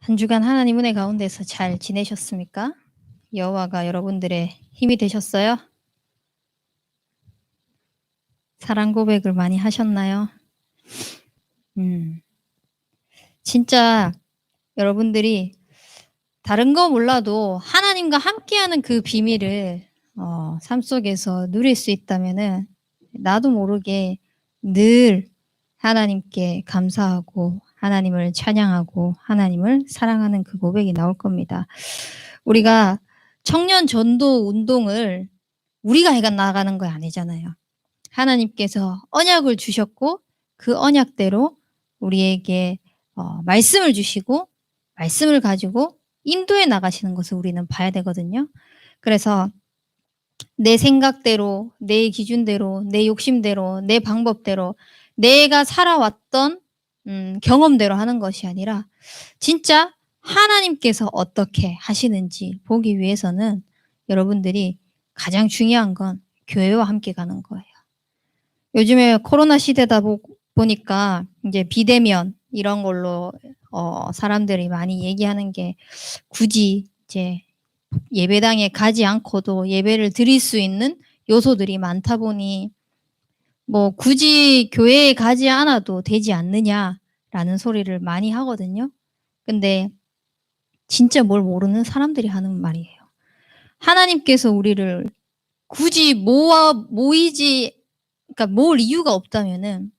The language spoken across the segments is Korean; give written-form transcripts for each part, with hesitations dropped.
한 주간 하나님 은혜 가운데서 잘 지내셨습니까? 여호와가 여러분들의 힘이 되셨어요? 사랑 고백을 많이 하셨나요? 진짜 여러분들이 다른 거 몰라도 하나님과 함께하는 그 비밀을 삶 속에서 누릴 수 있다면은 나도 모르게 늘 하나님께 감사하고 하나님을 찬양하고 하나님을 사랑하는 그 고백이 나올 겁니다. 우리가 청년 전도 운동을 우리가 해 나가는 거 아니잖아요. 하나님께서 언약을 주셨고 그 언약대로 우리에게 말씀을 주시고 말씀을 가지고 인도해 나가시는 것을 우리는 봐야 되거든요. 그래서 내 생각대로, 내 기준대로, 내 욕심대로, 내 방법대로 내가 살아왔던 경험대로 하는 것이 아니라 진짜 하나님께서 어떻게 하시는지 보기 위해서는 여러분들이 가장 중요한 건 교회와 함께 가는 거예요. 요즘에 코로나 시대다 보니까 이제 비대면 이런 걸로 사람들이 많이 얘기하는 게 굳이 이제 예배당에 가지 않고도 예배를 드릴 수 있는 요소들이 많다 보니 뭐 "굳이 교회에 가지 않아도 되지 않느냐?"라는 소리를 많이 하거든요. 근데 진짜 뭘 모르는 사람들이 하는 말이에요. 하나님께서 우리를 굳이 모이지, 그러니까 모을 이유가 없다면은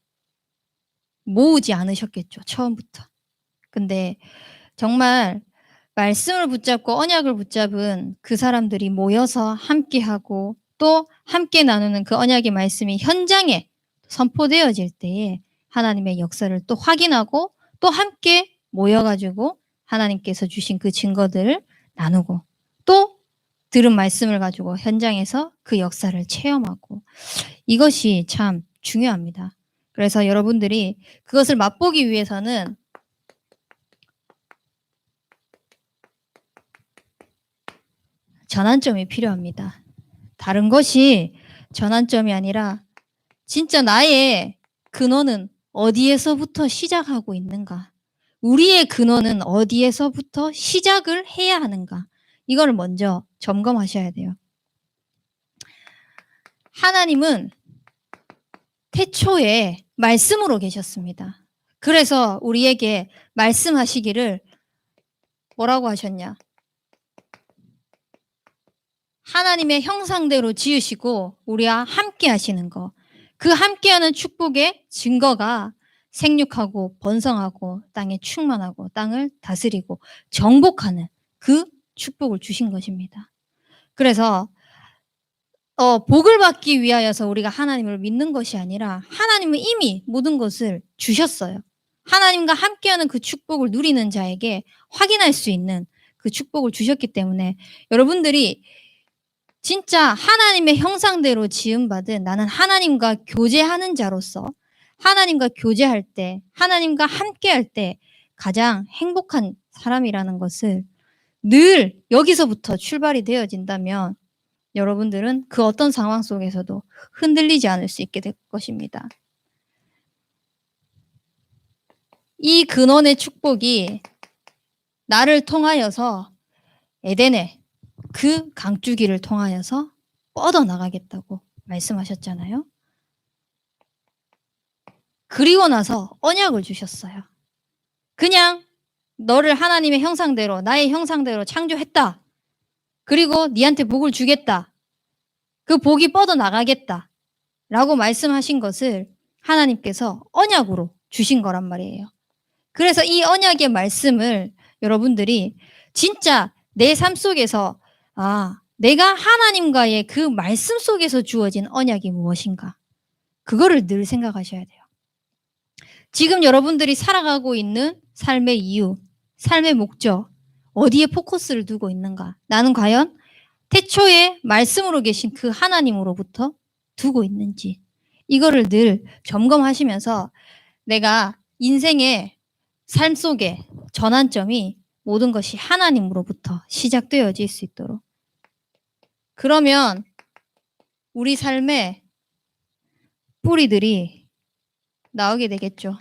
모으지 않으셨겠죠, 처음부터. 근데 정말 말씀을 붙잡고 언약을 붙잡은 그 사람들이 모여서 함께하고 또 함께 나누는 그 언약의 말씀이 현장에 선포되어질 때에 하나님의 역사를 또 확인하고 또 함께 모여 가지고 하나님께서 주신 그 증거들을 나누고 또 들은 말씀을 가지고 현장에서 그 역사를 체험하고 이것이 참 중요합니다. 그래서 여러분들이 그것을 맛보기 위해서는 전환점이 필요합니다. 다른 것이 전환점이 아니라 진짜 나의 근원은 어디에서부터 시작하고 있는가? 우리의 근원은 어디에서부터 시작을 해야 하는가? 이걸 먼저 점검하셔야 돼요. 하나님은 태초에 말씀으로 계셨습니다. 그래서 우리에게 말씀하시기를 뭐라고 하셨냐? 하나님의 형상대로 지으시고 우리와 함께 하시는 거. 그 함께하는 축복의 증거가 생육하고 번성하고 땅에 충만하고 땅을 다스리고 정복하는 그 축복을 주신 것입니다. 그래서 복을 받기 위하여서 우리가 하나님을 믿는 것이 아니라 하나님은 이미 모든 것을 주셨어요. 하나님과 함께하는 그 축복을 누리는 자에게 확인할 수 있는 그 축복을 주셨기 때문에 여러분들이 진짜 하나님의 형상대로 지음받은 나는 하나님과 교제하는 자로서 하나님과 교제할 때 하나님과 함께할 때 가장 행복한 사람이라는 것을 늘 여기서부터 출발이 되어진다면 여러분들은 그 어떤 상황 속에서도 흔들리지 않을 수 있게 될 것입니다. 이 근원의 축복이 나를 통하여서 에덴에 그 강줄기를 통하여서 뻗어나가겠다고 말씀하셨잖아요. 그리고 나서 언약을 주셨어요. 그냥 너를 하나님의 형상대로 나의 형상대로 창조했다. 그리고 니한테 복을 주겠다. 그 복이 뻗어나가겠다. 라고 말씀하신 것을 하나님께서 언약으로 주신 거란 말이에요. 그래서 이 언약의 말씀을 여러분들이 진짜 내 삶 속에서 내가 하나님과의 그 말씀 속에서 주어진 언약이 무엇인가? 그거를 늘 생각하셔야 돼요. 지금 여러분들이 살아가고 있는 삶의 이유, 삶의 목적, 어디에 포커스를 두고 있는가? 나는 과연 태초에 말씀으로 계신 그 하나님으로부터 두고 있는지 이거를 늘 점검하시면서 내가 인생의 삶 속에 전환점이 모든 것이 하나님으로부터 시작되어질 수 있도록 그러면 우리 삶의 뿌리들이 나오게 되겠죠.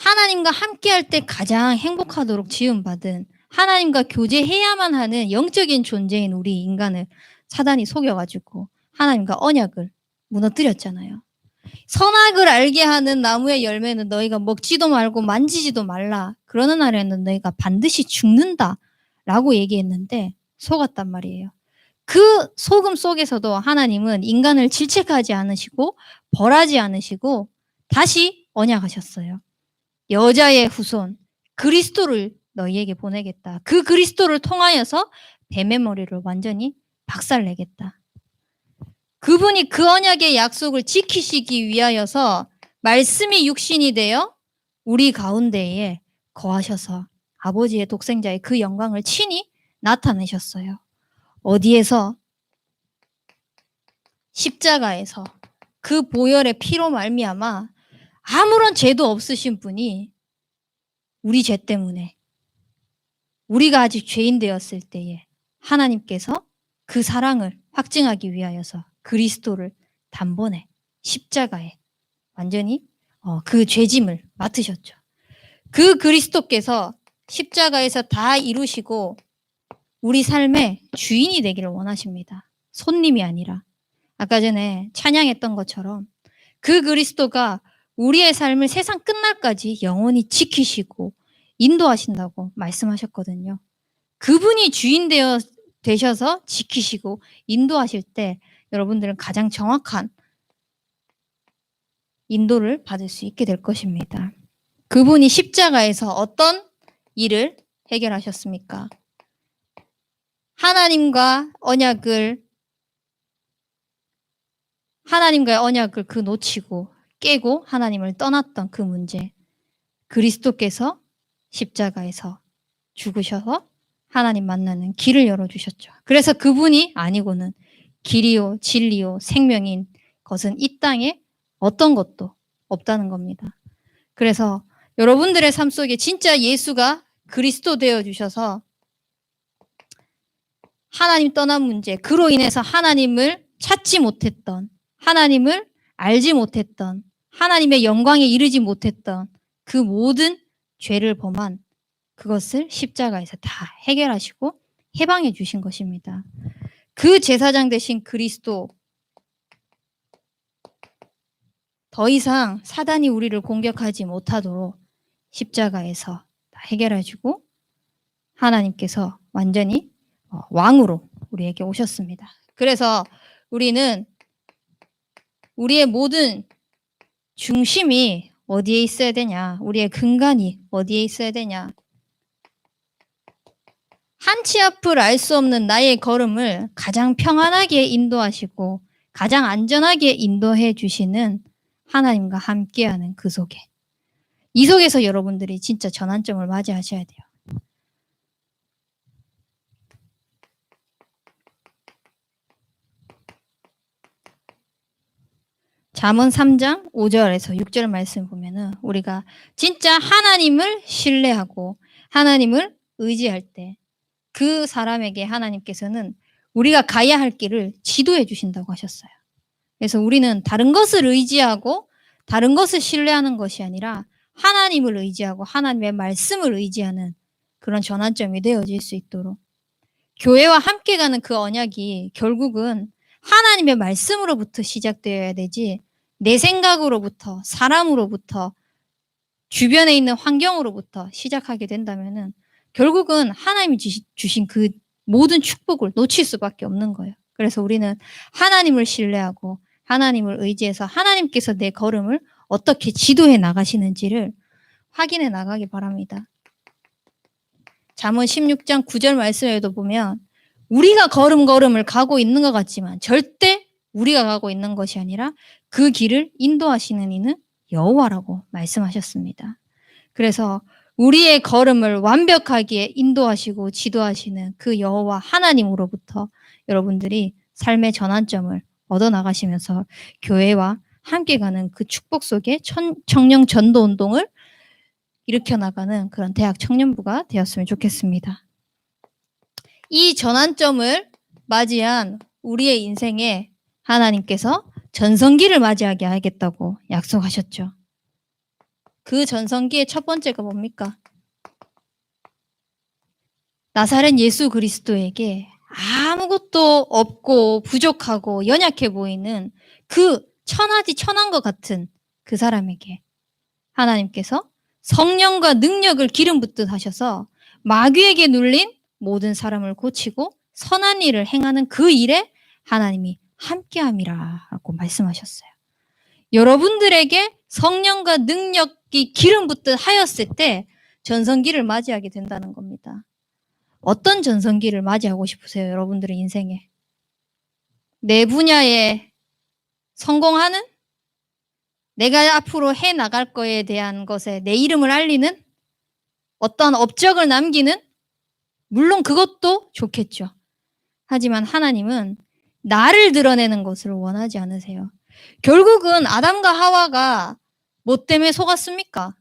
하나님과 함께할 때 가장 행복하도록 지음받은 하나님과 교제해야만 하는 영적인 존재인 우리 인간을 사단이 속여가지고 하나님과 언약을 무너뜨렸잖아요. 선악을 알게 하는 나무의 열매는 너희가 먹지도 말고 만지지도 말라. 그러는 날에는 너희가 반드시 죽는다. 라고 얘기했는데 속았단 말이에요. 그 속음 속에서도 하나님은 인간을 질책하지 않으시고 벌하지 않으시고 다시 언약하셨어요. 여자의 후손 그리스도를 너희에게 보내겠다. 그 그리스도를 통하여서 뱀의 머리를 완전히 박살내겠다. 그분이 그 언약의 약속을 지키시기 위하여서 말씀이 육신이 되어 우리 가운데에 거하셔서 아버지의 독생자의 그 영광을 친히 나타내셨어요. 어디에서? 십자가에서 그 보혈의 피로 말미암아 아무런 죄도 없으신 분이 우리 죄 때문에 우리가 아직 죄인 되었을 때에 하나님께서 그 사랑을 확증하기 위하여서 그리스도를 단번에 십자가에 완전히 그 죄짐을 맡으셨죠. 그 그리스도께서 십자가에서 다 이루시고 우리 삶의 주인이 되기를 원하십니다. 손님이 아니라. 아까 전에 찬양했던 것처럼 그 그리스도가 우리의 삶을 세상 끝날까지 영원히 지키시고 인도하신다고 말씀하셨거든요. 그분이 주인 되셔서 지키시고 인도하실 때 여러분들은 가장 정확한 인도를 받을 수 있게 될 것입니다. 그분이 십자가에서 어떤 일을 해결하셨습니까? 하나님과의 언약을 그 놓치고 깨고 하나님을 떠났던 그 문제. 그리스도께서 십자가에서 죽으셔서 하나님 만나는 길을 열어주셨죠. 그래서 그분이 아니고는 길이요 진리요 생명인 것은 이 땅에 어떤 것도 없다는 겁니다. 그래서 여러분들의 삶 속에 진짜 예수가 그리스도 되어주셔서 하나님 떠난 문제, 그로 인해서 하나님을 찾지 못했던, 하나님을 알지 못했던, 하나님의 영광에 이르지 못했던 그 모든 죄를 범한 그것을 십자가에서 다 해결하시고 해방해 주신 것입니다. 그 제사장 되신 그리스도, 더 이상 사단이 우리를 공격하지 못하도록 십자가에서 다 해결해 주고 하나님께서 완전히 왕으로 우리에게 오셨습니다. 그래서 우리는 우리의 모든 중심이 어디에 있어야 되냐? 우리의 근간이 어디에 있어야 되냐? 한 치 앞을 알 수 없는 나의 걸음을 가장 평안하게 인도하시고 가장 안전하게 인도해 주시는 하나님과 함께하는 그 속에, 이 속에서 여러분들이 진짜 전환점을 맞이하셔야 돼요. 잠언 3장 5절에서 6절 말씀 보면은 우리가 진짜 하나님을 신뢰하고 하나님을 의지할 때 그 사람에게 하나님께서는 우리가 가야 할 길을 지도해 주신다고 하셨어요. 그래서 우리는 다른 것을 의지하고 다른 것을 신뢰하는 것이 아니라 하나님을 의지하고 하나님의 말씀을 의지하는 그런 전환점이 되어질 수 있도록 교회와 함께 가는 그 언약이 결국은 하나님의 말씀으로부터 시작되어야 되지 내 생각으로부터 사람으로부터 주변에 있는 환경으로부터 시작하게 된다면은 결국은 하나님이 주신 그 모든 축복을 놓칠 수밖에 없는 거예요. 그래서 우리는 하나님을 신뢰하고 하나님을 의지해서 하나님께서 내 걸음을 어떻게 지도해 나가시는지를 확인해 나가기 바랍니다. 잠언 16장 9절 말씀에도 보면 우리가 걸음걸음을 가고 있는 것 같지만 절대 우리가 가고 있는 것이 아니라 그 길을 인도하시는 이는 여호와라고 말씀하셨습니다. 그래서 우리의 걸음을 완벽하게 인도하시고 지도하시는 그 여호와 하나님으로부터 여러분들이 삶의 전환점을 얻어나가시면서 교회와 함께 가는 그 축복 속에 청년 전도 운동을 일으켜 나가는 그런 대학 청년부가 되었으면 좋겠습니다. 이 전환점을 맞이한 우리의 인생에 하나님께서 전성기를 맞이하게 하겠다고 약속하셨죠. 그 전성기의 첫 번째가 뭡니까? 나사렛 예수 그리스도에게 아무것도 없고 부족하고 연약해 보이는 그 천하디 천한 것 같은 그 사람에게 하나님께서 성령과 능력을 기름 붓듯 하셔서 마귀에게 눌린 모든 사람을 고치고 선한 일을 행하는 그 일에 하나님이 함께함이라 라고 말씀하셨어요. 여러분들에게 성령과 능력이 기름 붓듯 하였을 때 전성기를 맞이하게 된다는 겁니다. 어떤 전성기를 맞이하고 싶으세요? 여러분들의 인생에. 내 분야에 성공하는? 내가 앞으로 해 나갈 거에 대한 것에 내 이름을 알리는? 어떤 업적을 남기는? 물론 그것도 좋겠죠. 하지만 하나님은 나를 드러내는 것을 원하지 않으세요. 결국은 아담과 하와가 뭐 때문에 속았습니까?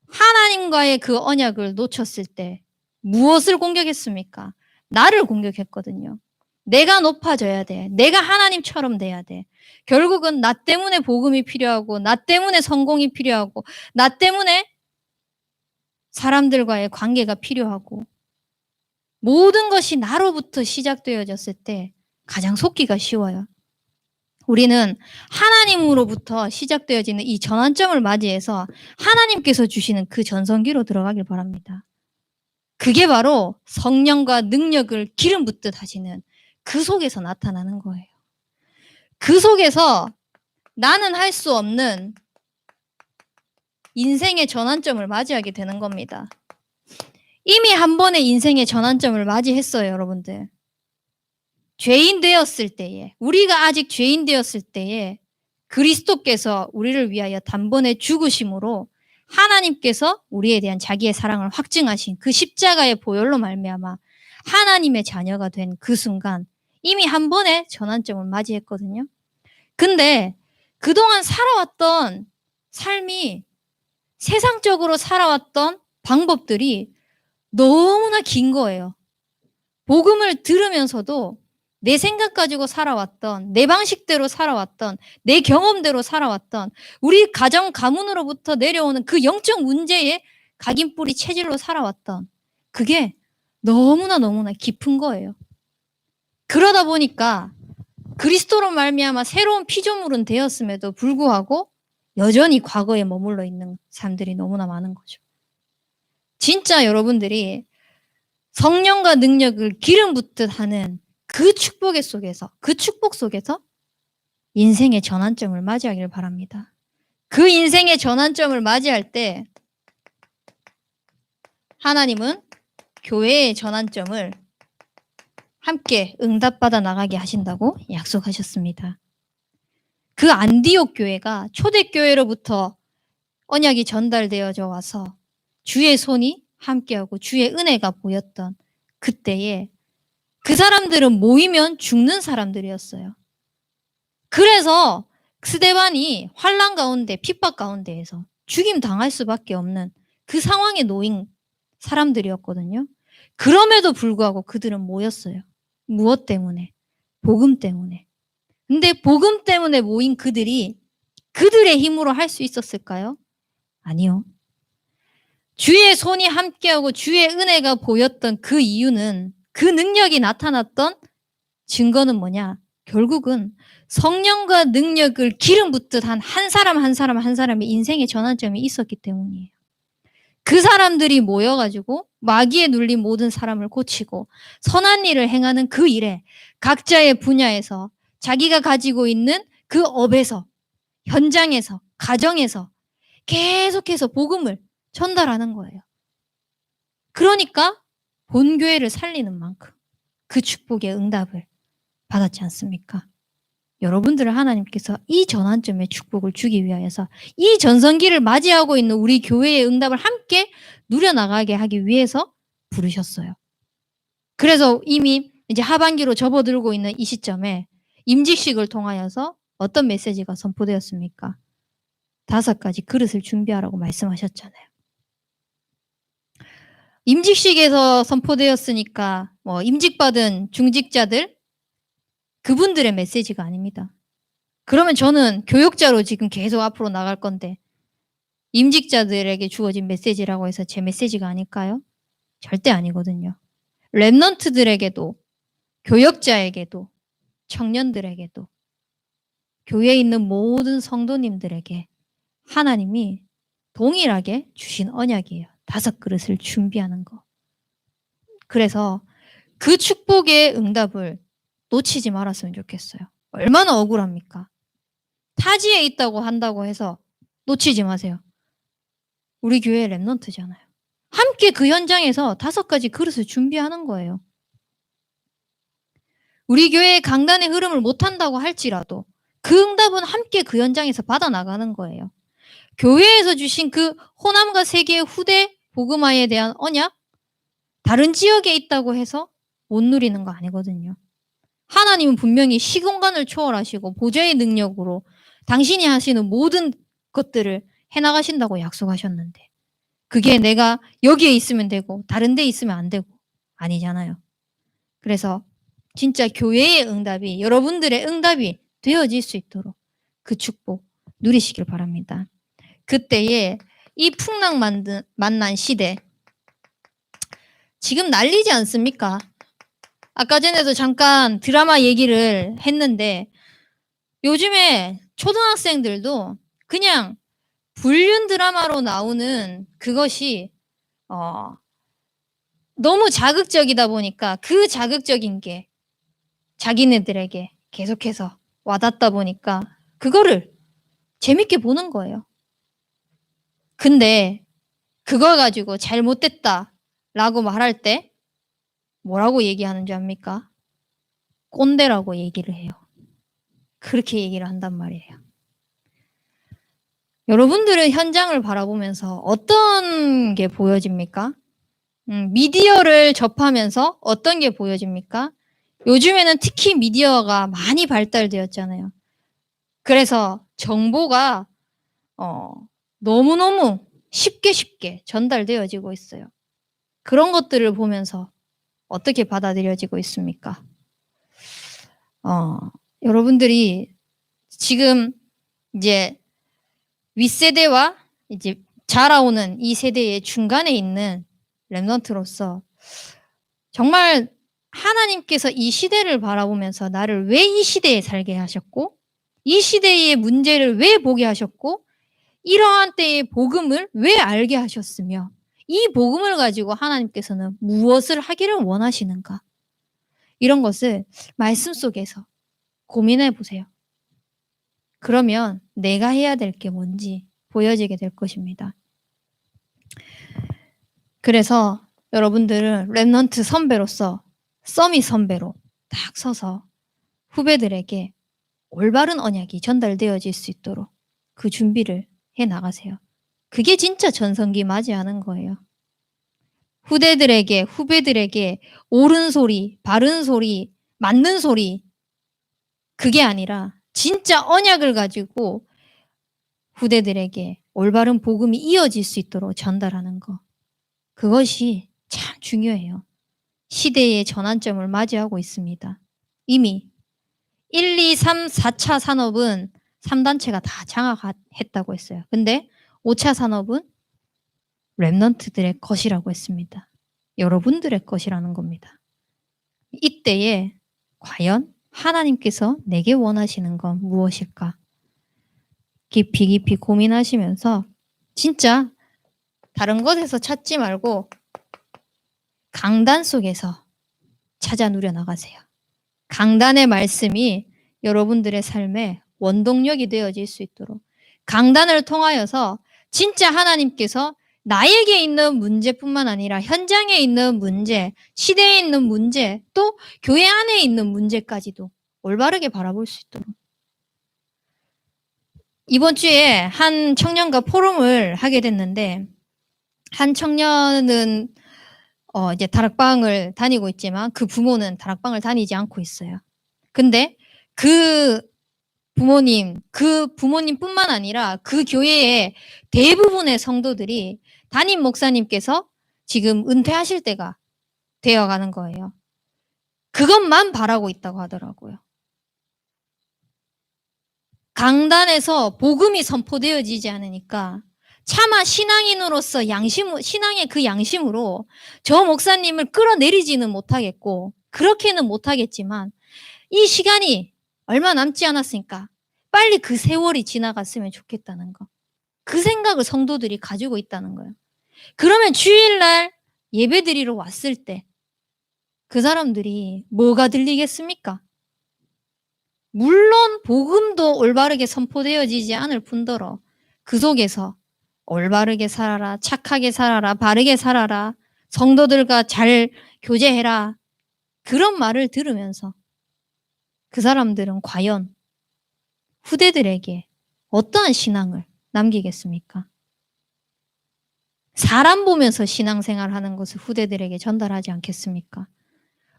하나님과의 그 언약을 놓쳤을 때 무엇을 공격했습니까? 나를 공격했거든요. 내가 높아져야 돼. 내가 하나님처럼 돼야 돼. 결국은 나 때문에 복음이 필요하고 나 때문에 성공이 필요하고 나 때문에 사람들과의 관계가 필요하고 모든 것이 나로부터 시작되어졌을 때 가장 속기가 쉬워요. 우리는 하나님으로부터 시작되어지는 이 전환점을 맞이해서 하나님께서 주시는 그 전성기로 들어가길 바랍니다. 그게 바로 성령과 능력을 기름 붓듯 하시는 그 속에서 나타나는 거예요. 그 속에서 나는 할 수 없는 인생의 전환점을 맞이하게 되는 겁니다. 이미 한 번의 인생의 전환점을 맞이했어요, 여러분들. 죄인 되었을 때에, 우리가 아직 죄인 되었을 때에 그리스도께서 우리를 위하여 단번에 죽으심으로 하나님께서 우리에 대한 자기의 사랑을 확증하신 그 십자가의 보혈로 말미암아 하나님의 자녀가 된 그 순간 이미 한 번의 전환점을 맞이했거든요. 근데 그동안 살아왔던 삶이 세상적으로 살아왔던 방법들이 너무나 긴 거예요. 복음을 들으면서도 내 생각 가지고 살아왔던, 내 방식대로 살아왔던, 내 경험대로 살아왔던 우리 가정 가문으로부터 내려오는 그 영적 문제의 각인뿌리 체질로 살아왔던 그게 너무나 깊은 거예요. 그러다 보니까 그리스도로 말미암아 새로운 피조물은 되었음에도 불구하고 여전히 과거에 머물러 있는 사람들이 너무나 많은 거죠. 진짜 여러분들이 성령과 능력을 기름 붓듯 하는 그 축복 속에서 인생의 전환점을 맞이하기를 바랍니다. 그 인생의 전환점을 맞이할 때 하나님은 교회의 전환점을 함께 응답받아 나가게 하신다고 약속하셨습니다. 그 안디옥 교회가 초대교회로부터 언약이 전달되어져 와서 주의 손이 함께하고 주의 은혜가 보였던 그때에 그 사람들은 모이면 죽는 사람들이었어요. 그래서 스데반이 환난 가운데 핍박 가운데에서 죽임 당할 수밖에 없는 그 상황에 놓인 사람들이었거든요. 그럼에도 불구하고 그들은 모였어요. 무엇 때문에? 복음 때문에. 근데 복음 때문에 모인 그들이 그들의 힘으로 할 수 있었을까요? 아니요. 주의 손이 함께하고 주의 은혜가 보였던 그 이유는 그 능력이 나타났던 증거는 뭐냐? 결국은 성령과 능력을 기름 붓듯 한 사람 한 사람의 인생의 전환점이 있었기 때문이에요. 그 사람들이 모여가지고 마귀에 눌린 모든 사람을 고치고 선한 일을 행하는 그 일에 각자의 분야에서 자기가 가지고 있는 그 업에서 현장에서 가정에서 계속해서 복음을 전달하는 거예요. 그러니까 본교회를 살리는 만큼 그 축복의 응답을 받았지 않습니까? 여러분들을 하나님께서 이 전환점의 축복을 주기 위하여서 이 전성기를 맞이하고 있는 우리 교회의 응답을 함께 누려나가게 하기 위해서 부르셨어요. 그래서 이미 이제 하반기로 접어들고 있는 이 시점에 임직식을 통하여서 어떤 메시지가 선포되었습니까? 5가지 그릇을 준비하라고 말씀하셨잖아요. 임직식에서 선포되었으니까 임직받은 중직자들 그분들의 메시지가 아닙니다. 그러면 저는 교역자로 지금 계속 앞으로 나갈 건데 임직자들에게 주어진 메시지라고 해서 제 메시지가 아닐까요? 절대 아니거든요. 렘넌트들에게도, 교역자에게도, 청년들에게도, 교회에 있는 모든 성도님들에게 하나님이 동일하게 주신 언약이에요. 5그릇을 준비하는 거. 그래서 그 축복의 응답을 놓치지 말았으면 좋겠어요. 얼마나 억울합니까? 타지에 있다고 한다고 해서 놓치지 마세요. 우리 교회 렘넌트잖아요. 함께 그 현장에서 5가지 그릇을 준비하는 거예요. 우리 교회의 강단의 흐름을 못한다고 할지라도 그 응답은 함께 그 현장에서 받아나가는 거예요. 교회에서 주신 그 호남과 세계의 후대 복음화에 대한 언약, 다른 지역에 있다고 해서 못 누리는 거 아니거든요. 하나님은 분명히 시공간을 초월하시고 보좌의 능력으로 당신이 하시는 모든 것들을 해나가신다고 약속하셨는데 그게 내가 여기에 있으면 되고 다른 데 있으면 안 되고 아니잖아요. 그래서 진짜 교회의 응답이 여러분들의 응답이 되어질 수 있도록 그 축복 누리시길 바랍니다. 그때에 이 풍랑 만난 시대 지금 난리지 않습니까? 아까 전에도 잠깐 드라마 얘기를 했는데 요즘에 초등학생들도 그냥 불륜 드라마로 나오는 그것이 너무 자극적이다 보니까 그 자극적인 게 자기네들에게 계속해서 와닿다 보니까 그거를 재밌게 보는 거예요. 근데 그걸 가지고 잘못됐다라고 말할 때 뭐라고 얘기하는 줄 압니까? 꼰대라고 얘기를 해요. 그렇게 얘기를 한단 말이에요. 여러분들은 현장을 바라보면서 어떤 게 보여집니까? 미디어를 접하면서 어떤 게 보여집니까? 요즘에는 특히 미디어가 많이 발달되었잖아요. 그래서 정보가 너무너무 쉽게 전달되어지고 있어요. 그런 것들을 보면서 어떻게 받아들여지고 있습니까? 여러분들이 지금 이제 윗세대와 이제 자라오는 이 세대의 중간에 있는 렘넌트로서 정말 하나님께서 이 시대를 바라보면서 나를 왜 이 시대에 살게 하셨고 이 시대의 문제를 왜 보게 하셨고 이러한 때의 복음을 왜 알게 하셨으며 이 복음을 가지고 하나님께서는 무엇을 하기를 원하시는가 이런 것을 말씀 속에서 고민해 보세요. 그러면 내가 해야 될 게 뭔지 보여지게 될 것입니다. 그래서 여러분들은 렘넌트 선배로서 써미 선배로 딱 서서 후배들에게 올바른 언약이 전달되어질 수 있도록 그 준비를 해 나가세요. 그게 진짜 전성기 맞이하는 거예요. 후배들에게 옳은 소리, 바른 소리, 맞는 소리 그게 아니라 진짜 언약을 가지고 후대들에게 올바른 복음이 이어질 수 있도록 전달하는 거. 그것이 참 중요해요. 시대의 전환점을 맞이하고 있습니다. 이미 1, 2, 3, 4차 산업은 3단체가 다 장악했다고 했어요. 근데 5차 산업은 렘넌트들의 것이라고 했습니다. 여러분들의 것이라는 겁니다. 이때에 과연 하나님께서 내게 원하시는 건 무엇일까? 깊이 고민하시면서 진짜 다른 것에서 찾지 말고 강단 속에서 찾아 누려 나가세요. 강단의 말씀이 여러분들의 삶에 원동력이 되어질 수 있도록 강단을 통하여서 진짜 하나님께서 나에게 있는 문제뿐만 아니라 현장에 있는 문제, 시대에 있는 문제, 또 교회 안에 있는 문제까지도 올바르게 바라볼 수 있도록. 이번 주에 한 청년과 포럼을 하게 됐는데 한 청년은 이제 다락방을 다니고 있지만 그 부모는 다락방을 다니지 않고 있어요. 근데 그 부모님뿐만 아니라 그 교회의 대부분의 성도들이 담임 목사님께서 지금 은퇴하실 때가 되어가는 거예요. 그것만 바라고 있다고 하더라고요. 강단에서 복음이 선포되어지지 않으니까 차마 신앙인으로서 신앙의 그 양심으로 저 목사님을 끌어내리지는 못하겠고 그렇게는 못하겠지만 이 시간이 얼마 남지 않았으니까 빨리 그 세월이 지나갔으면 좋겠다는 거. 그 생각을 성도들이 가지고 있다는 거예요. 그러면 주일날 예배드리러 왔을 때 그 사람들이 뭐가 들리겠습니까? 물론 복음도 올바르게 선포되어지지 않을 뿐더러 그 속에서 올바르게 살아라, 착하게 살아라, 바르게 살아라, 성도들과 잘 교제해라. 그런 말을 들으면서 그 사람들은 과연 후대들에게 어떠한 신앙을 남기겠습니까? 사람 보면서 신앙생활하는 것을 후대들에게 전달하지 않겠습니까?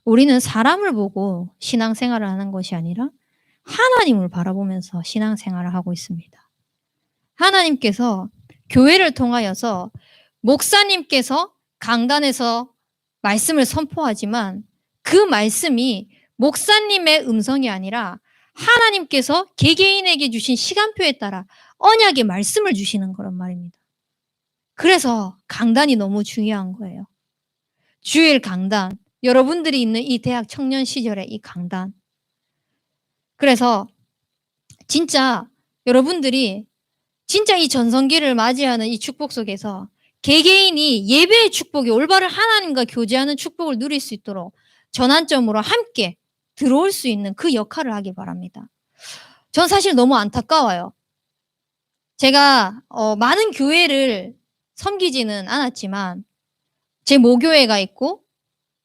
우리는 사람을 보고 신앙생활을 하는 것이 아니라 하나님을 바라보면서 신앙생활을 하고 있습니다. 하나님께서 교회를 통하여서 목사님께서 강단에서 말씀을 선포하지만 그 말씀이 목사님의 음성이 아니라 하나님께서 개개인에게 주신 시간표에 따라 언약의 말씀을 주시는 거란 말입니다. 그래서 강단이 너무 중요한 거예요. 주일 강단, 여러분들이 있는 이 대학 청년 시절의 이 강단. 그래서 진짜 여러분들이 진짜 이 전성기를 맞이하는 이 축복 속에서 개개인이 예배의 축복이 올바른 하나님과 교제하는 축복을 누릴 수 있도록 전환점으로 함께 들어올 수 있는 그 역할을 하길 바랍니다. 전 사실 너무 안타까워요. 제가 많은 교회를 섬기지는 않았지만 제 모교회가 있고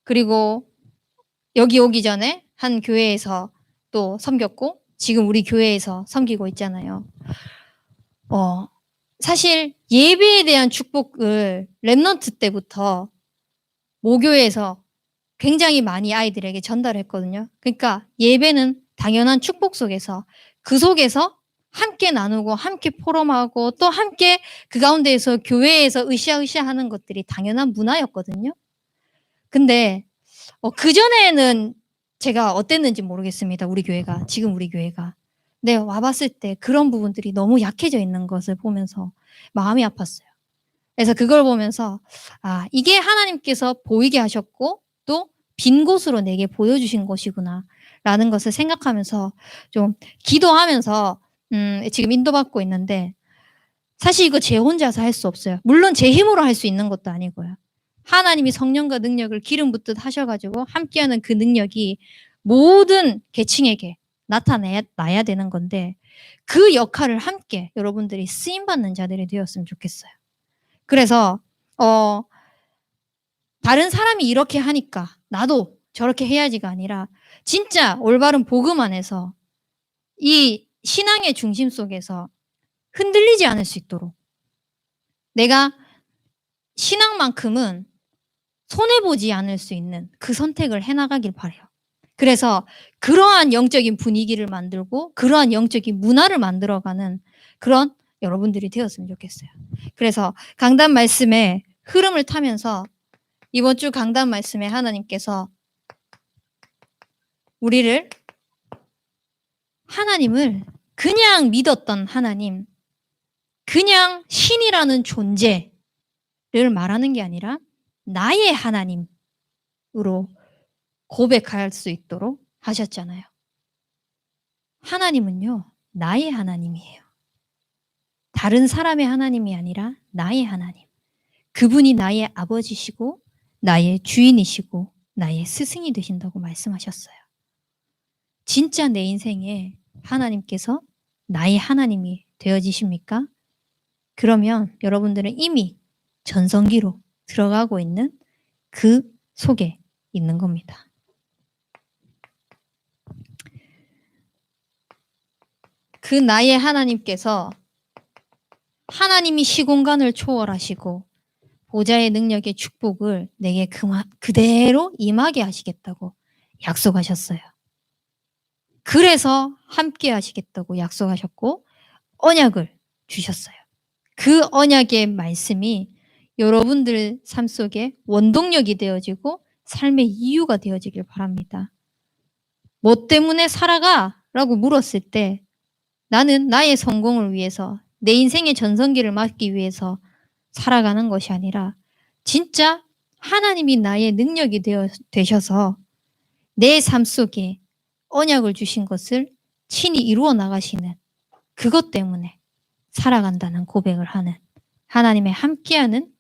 그리고 여기 오기 전에 한 교회에서 또 섬겼고 지금 우리 교회에서 섬기고 있잖아요. 사실 예배에 대한 축복을 랩넌트 때부터 모교회에서 굉장히 많이 아이들에게 전달했거든요. 그러니까 예배는 당연한 축복 속에서 그 속에서 함께 나누고 함께 포럼하고 또 함께 그 가운데에서 교회에서 으쌰으쌰 하는 것들이 당연한 문화였거든요. 근데 그전에는 제가 어땠는지 모르겠습니다. 우리 교회가. 지금 우리 교회가. 네, 와봤을 때 그런 부분들이 너무 약해져 있는 것을 보면서 마음이 아팠어요. 그래서 그걸 보면서 이게 하나님께서 보이게 하셨고 또 빈 곳으로 내게 보여주신 것이구나 라는 것을 생각하면서 좀 기도하면서 지금 인도받고 있는데 사실 이거 제 혼자서 할 수 없어요. 물론 제 힘으로 할 수 있는 것도 아니고요. 하나님이 성령과 능력을 기름 붓듯 하셔가지고 함께하는 그 능력이 모든 계층에게 나타나야 되는 건데 그 역할을 함께 여러분들이 쓰임받는 자들이 되었으면 좋겠어요. 그래서 다른 사람이 이렇게 하니까 나도 저렇게 해야지가 아니라 진짜 올바른 복음 안에서 이 신앙의 중심 속에서 흔들리지 않을 수 있도록 내가 신앙만큼은 손해보지 않을 수 있는 그 선택을 해나가길 바라요. 그래서 그러한 영적인 분위기를 만들고 그러한 영적인 문화를 만들어가는 그런 여러분들이 되었으면 좋겠어요. 그래서 강단 말씀의 흐름을 타면서 이번 주 강단 말씀에 하나님께서 우리를 하나님을 그냥 믿었던 하나님, 그냥 신이라는 존재를 말하는 게 아니라 나의 하나님으로 고백할 수 있도록 하셨잖아요. 하나님은요, 나의 하나님이에요. 다른 사람의 하나님이 아니라 나의 하나님. 그분이 나의 아버지시고 나의 주인이시고 나의 스승이 되신다고 말씀하셨어요. 진짜 내 인생에 하나님께서 나의 하나님이 되어지십니까? 그러면 여러분들은 이미 전성기로 들어가고 있는 그 속에 있는 겁니다. 그 나의 하나님께서 하나님이 시공간을 초월하시고 보좌의 능력의 축복을 내게 그대로 임하게 하시겠다고 약속하셨어요. 그래서 함께 하시겠다고 약속하셨고 언약을 주셨어요. 그 언약의 말씀이 여러분들 삶 속에 원동력이 되어지고 삶의 이유가 되어지길 바랍니다. 뭐 때문에 살아가? 라고 물었을 때 나는 나의 성공을 위해서, 내 인생의 전성기를 맞기 위해서 살아가는 것이 아니라 진짜 하나님이 나의 능력이 되셔서 내 삶 속에 언약을 주신 것을 친히 이루어 나가시는 그것 때문에 살아간다는 고백을 하는 하나님의 함께하는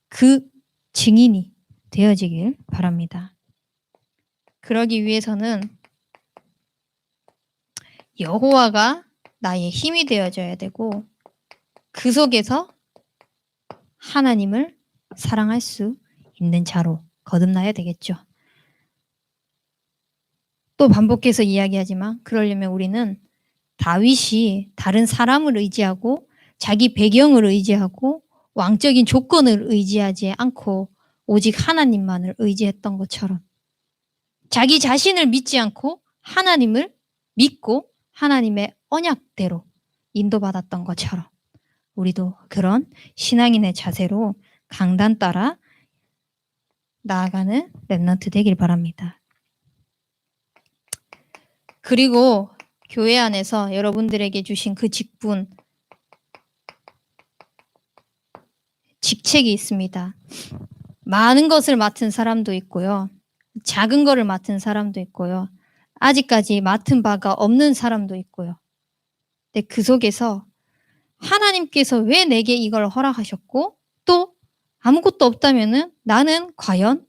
그 증인이 되어지길 바랍니다. 그러기 위해서는 여호와가 나의 힘이 되어져야 되고 그 속에서 하나님을 사랑할 수 있는 자로 거듭나야 되겠죠. 또 반복해서 이야기하지만 그러려면 우리는 다윗이 다른 사람을 의지하고 자기 배경을 의지하고 왕적인 조건을 의지하지 않고 오직 하나님만을 의지했던 것처럼 자기 자신을 믿지 않고 하나님을 믿고 하나님의 언약대로 인도받았던 것처럼 우리도 그런 신앙인의 자세로 강단 따라 나아가는 렘넌트 되길 바랍니다. 그리고 교회 안에서 여러분들에게 주신 그 직책이 있습니다. 많은 것을 맡은 사람도 있고요. 작은 거를 맡은 사람도 있고요. 아직까지 맡은 바가 없는 사람도 있고요. 근데 그 속에서 하나님께서 왜 내게 이걸 허락하셨고 또 아무것도 없다면은 나는 과연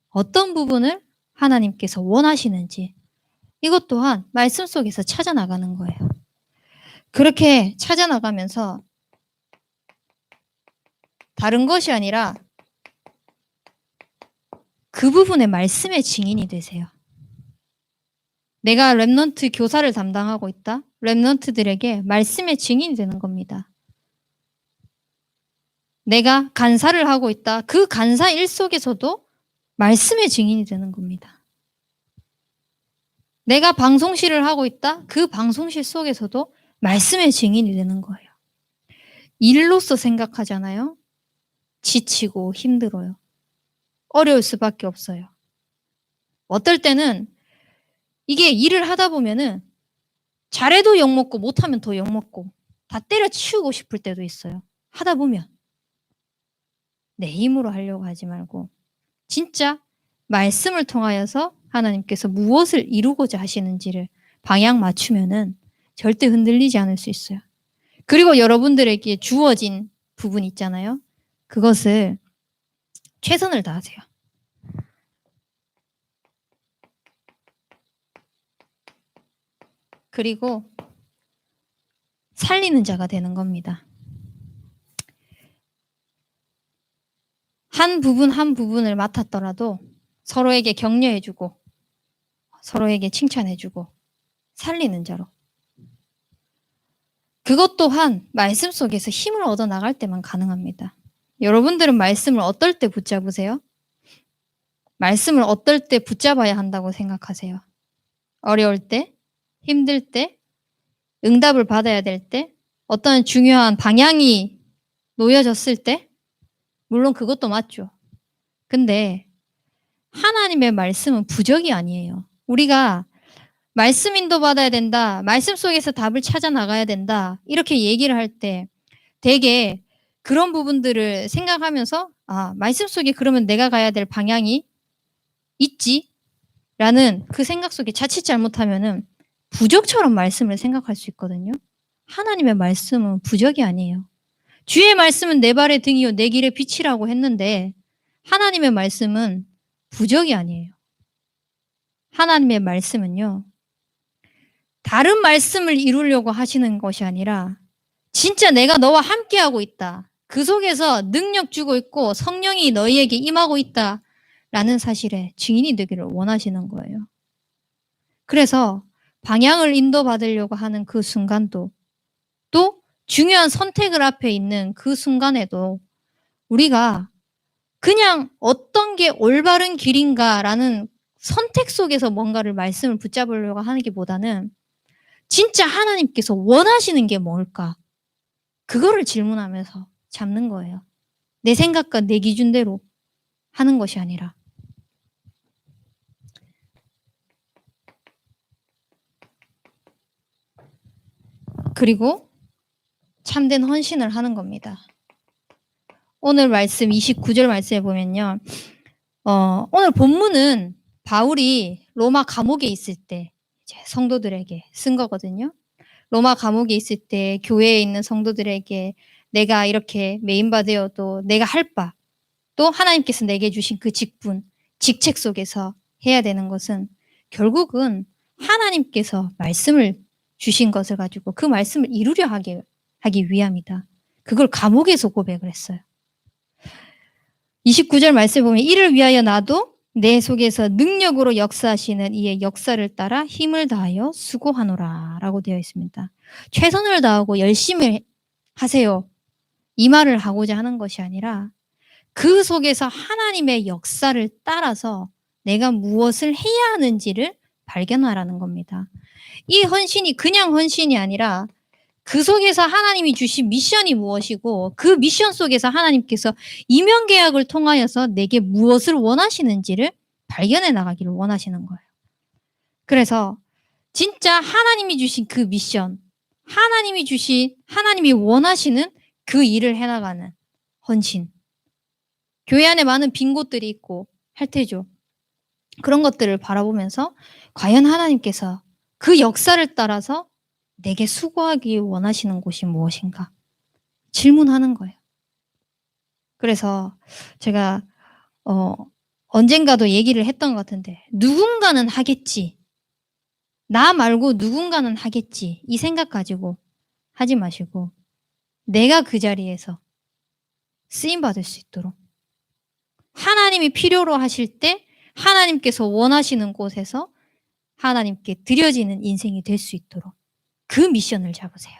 어떤 부분을 하나님께서 원하시는지 이것 또한 말씀 속에서 찾아나가는 거예요. 그렇게 찾아나가면서 다른 것이 아니라 그 부분의 말씀의 증인이 되세요. 내가 렘넌트 교사를 담당하고 있다. 렘넌트들에게 말씀의 증인이 되는 겁니다. 내가 간사를 하고 있다. 그 간사 일 속에서도 말씀의 증인이 되는 겁니다. 내가 방송실을 하고 있다. 그 방송실 속에서도 말씀의 증인이 되는 거예요. 일로서 생각하잖아요. 지치고 힘들어요. 어려울 수밖에 없어요. 어떨 때는 이게 일을 하다 보면은 잘해도 욕먹고 못하면 더 욕먹고 다 때려치우고 싶을 때도 있어요. 하다 보면. 내 힘으로 하려고 하지 말고 진짜 말씀을 통하여서 하나님께서 무엇을 이루고자 하시는지를 방향 맞추면은 절대 흔들리지 않을 수 있어요. 그리고 여러분들에게 주어진 부분 있잖아요. 그것을 최선을 다하세요. 그리고 살리는 자가 되는 겁니다. 한 부분을 맡았더라도 서로에게 격려해주고 서로에게 칭찬해주고 살리는 자로. 그것 또한 말씀 속에서 힘을 얻어 나갈 때만 가능합니다. 여러분들은 말씀을 어떨 때 붙잡으세요? 말씀을 어떨 때 붙잡아야 한다고 생각하세요? 어려울 때? 힘들 때? 응답을 받아야 될 때? 어떤 중요한 방향이 놓여졌을 때? 물론 그것도 맞죠. 근데 하나님의 말씀은 부적이 아니에요. 우리가 말씀 인도받아야 된다. 말씀 속에서 답을 찾아 나가야 된다. 이렇게 얘기를 할 때 되게 그런 부분들을 생각하면서 말씀 속에 그러면 내가 가야 될 방향이 있지? 라는 그 생각 속에 자칫 잘못하면은 부적처럼 말씀을 생각할 수 있거든요. 하나님의 말씀은 부적이 아니에요. 주의 말씀은 내 발의 등이요 내 길의 빛이라고 했는데 하나님의 말씀은 부적이 아니에요. 하나님의 말씀은요. 다른 말씀을 이루려고 하시는 것이 아니라 진짜 내가 너와 함께하고 있다. 그 속에서 능력 주고 있고 성령이 너희에게 임하고 있다. 라는 사실에 증인이 되기를 원하시는 거예요. 그래서 방향을 인도받으려고 하는 그 순간도 또 중요한 선택을 앞에 있는 그 순간에도 우리가 그냥 어떤 게 올바른 길인가라는 선택 속에서 뭔가를 말씀을 붙잡으려고 하는 게 보다는 진짜 하나님께서 원하시는 게 뭘까? 그거를 질문하면서 잡는 거예요. 내 생각과 내 기준대로 하는 것이 아니라. 그리고 참된 헌신을 하는 겁니다. 오늘 말씀 29절 말씀에 보면요. 오늘 본문은 바울이 로마 감옥에 있을 때 이제 성도들에게 쓴 거거든요. 로마 감옥에 있을 때 교회에 있는 성도들에게 내가 이렇게 메인바 되어도 내가 할 바, 또 하나님께서 내게 주신 그 직분, 직책 속에서 해야 되는 것은 결국은 하나님께서 말씀을 주신 것을 가지고 그 말씀을 이루려 하기 위함이다. 그걸 감옥에서 고백을 했어요. 29절 말씀을 보면 이를 위하여 나도 내 속에서 능력으로 역사하시는 이의 역사를 따라 힘을 다하여 수고하노라 라고 되어 있습니다. 최선을 다하고 열심히 하세요. 이 말을 하고자 하는 것이 아니라 그 속에서 하나님의 역사를 따라서 내가 무엇을 해야 하는지를 발견하라는 겁니다. 이 헌신이 그냥 헌신이 아니라 그 속에서 하나님이 주신 미션이 무엇이고 그 미션 속에서 하나님께서 이면계약을 통하여서 내게 무엇을 원하시는지를 발견해 나가기를 원하시는 거예요. 그래서 진짜 하나님이 주신 그 미션, 하나님이 원하시는 그 일을 해나가는 헌신. 교회 안에 많은 빈 곳들이 있고 할 테죠. 그런 것들을 바라보면서 과연 하나님께서 그 역사를 따라서 내게 수고하기 원하시는 곳이 무엇인가? 질문하는 거예요. 그래서 제가 언젠가도 얘기를 했던 것 같은데 누군가는 하겠지. 나 말고 누군가는 하겠지. 이 생각 가지고 하지 마시고 내가 그 자리에서 쓰임받을 수 있도록 하나님이 필요로 하실 때 하나님께서 원하시는 곳에서 하나님께 드려지는 인생이 될 수 있도록 그 미션을 잡으세요.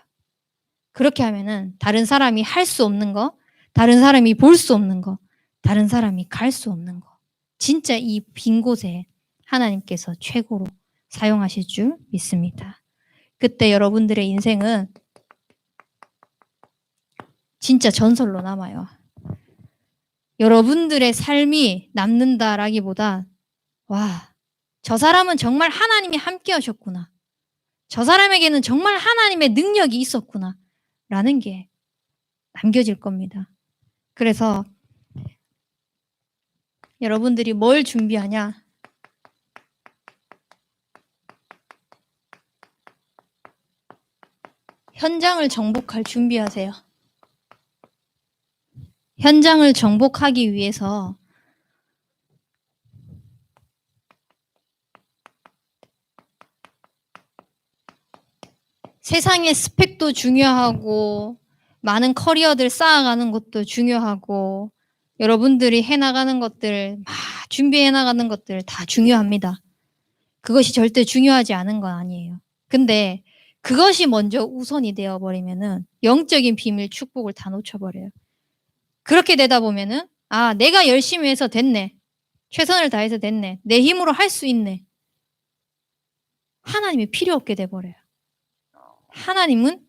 그렇게 하면은 다른 사람이 할 수 없는 거, 다른 사람이 볼 수 없는 거, 다른 사람이 갈 수 없는 거. 진짜 이 빈 곳에 하나님께서 최고로 사용하실 줄 믿습니다. 그때 여러분들의 인생은 진짜 전설로 남아요. 여러분들의 삶이 남는다라기보다 와, 저 사람은 정말 하나님이 함께 하셨구나. 저 사람에게는 정말 하나님의 능력이 있었구나. 라는 게 남겨질 겁니다. 그래서 여러분들이 뭘 준비하냐? 현장을 정복할 준비하세요. 현장을 정복하기 위해서 세상의 스펙도 중요하고 많은 커리어들 쌓아가는 것도 중요하고 여러분들이 해나가는 것들 막 준비해 나가는 것들 다 중요합니다. 그것이 절대 중요하지 않은 건 아니에요. 근데 그것이 먼저 우선이 되어버리면은 영적인 비밀 축복을 다 놓쳐버려요. 그렇게 되다 보면은 아 내가 열심히 해서 됐네. 최선을 다해서 됐네. 내 힘으로 할 수 있네. 하나님이 필요 없게 돼버려요. 하나님은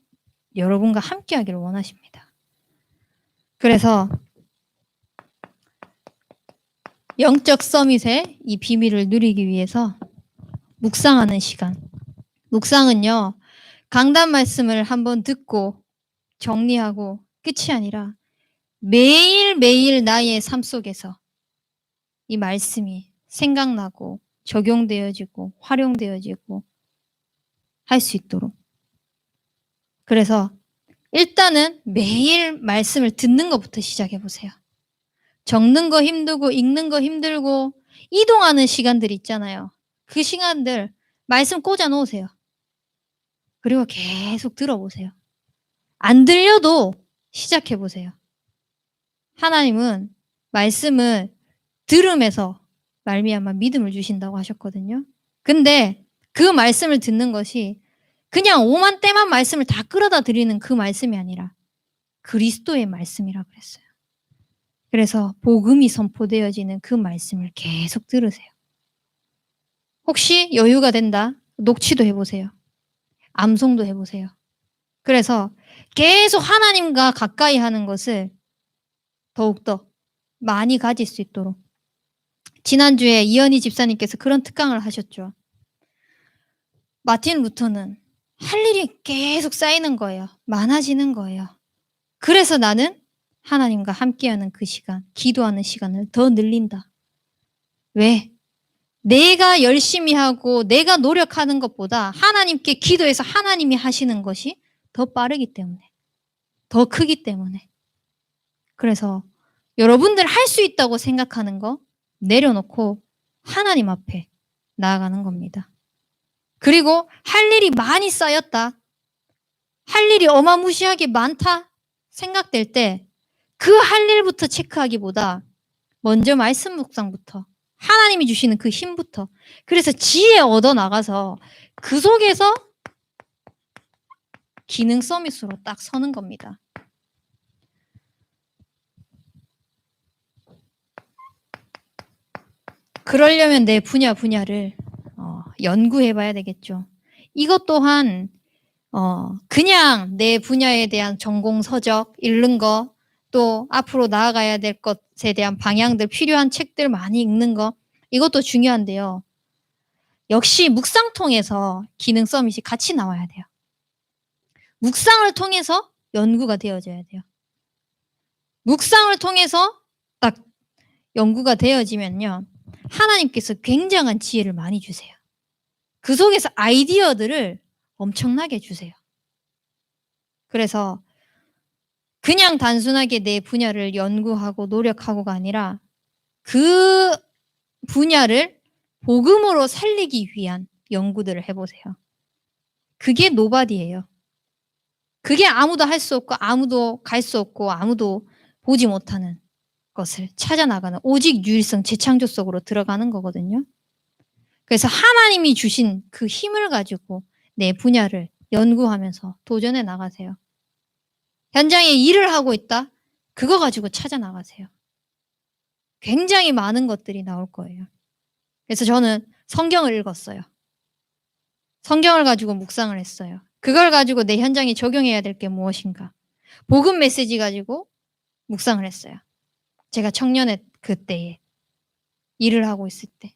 여러분과 함께 하기를 원하십니다. 그래서 영적 서밋의 이 비밀을 누리기 위해서 묵상하는 시간. 묵상은요. 강단 말씀을 한번 듣고 정리하고 끝이 아니라 매일매일 나의 삶 속에서 이 말씀이 생각나고 적용되어지고 활용되어지고 할 수 있도록. 그래서 일단은 매일 말씀을 듣는 것부터 시작해 보세요. 적는 거 힘들고 읽는 거 힘들고 이동하는 시간들 있잖아요. 그 시간들 말씀 꽂아 놓으세요. 그리고 계속 들어보세요. 안 들려도 시작해 보세요. 하나님은 말씀을 들음에서 말미암아 믿음을 주신다고 하셨거든요. 근데 그 말씀을 듣는 것이 그냥 오만 때만 말씀을 다 끌어다 드리는 그 말씀이 아니라 그리스도의 말씀이라 그랬어요. 그래서 복음이 선포되어지는 그 말씀을 계속 들으세요. 혹시 여유가 된다? 녹취도 해보세요. 암송도 해보세요. 그래서 계속 하나님과 가까이 하는 것을 더욱더 많이 가질 수 있도록. 지난주에 이현희 집사님께서 그런 특강을 하셨죠. 마틴 루터는 할 일이 계속 쌓이는 거예요. 많아지는 거예요. 그래서 나는 하나님과 함께하는 그 시간, 기도하는 시간을 더 늘린다. 왜? 내가 열심히 하고 내가 노력하는 것보다 하나님께 기도해서 하나님이 하시는 것이 더 빠르기 때문에, 더 크기 때문에. 그래서 여러분들 할 수 있다고 생각하는 거 내려놓고 하나님 앞에 나아가는 겁니다. 그리고 할 일이 많이 쌓였다. 할 일이 어마무시하게 많다 생각될 때 그 할 일부터 체크하기보다 먼저 말씀 묵상부터 하나님이 주시는 그 힘부터, 그래서 지혜 얻어 나가서 그 속에서 기능 서밋으로 딱 서는 겁니다. 그러려면 내 분야를 연구해 봐야 되겠죠. 이것 또한 그냥 내 분야에 대한 전공 서적 읽는 거, 또 앞으로 나아가야 될 것에 대한 방향들, 필요한 책들 많이 읽는 거, 이것도 중요한데요. 역시 묵상 통해서 기능 서밋이 같이 나와야 돼요. 묵상을 통해서 연구가 되어져야 돼요. 묵상을 통해서 딱 연구가 되어지면요, 하나님께서 굉장한 지혜를 많이 주세요. 그 속에서 아이디어들을 엄청나게 주세요. 그래서 그냥 단순하게 내 분야를 연구하고 노력하고가 아니라 그 분야를 복음으로 살리기 위한 연구들을 해보세요. 그게 노바디예요. 그게 아무도 할 수 없고 아무도 갈 수 없고 아무도 보지 못하는 것을 찾아나가는, 오직 유일성 재창조 속으로 들어가는 거거든요. 그래서 하나님이 주신 그 힘을 가지고 내 분야를 연구하면서 도전해 나가세요. 현장에 일을 하고 있다? 그거 가지고 찾아 나가세요. 굉장히 많은 것들이 나올 거예요. 그래서 저는 성경을 읽었어요. 성경을 가지고 묵상을 했어요. 그걸 가지고 내 현장에 적용해야 될 게 무엇인가. 복음 메시지 가지고 묵상을 했어요. 제가 청년의 그때에 일을 하고 있을 때.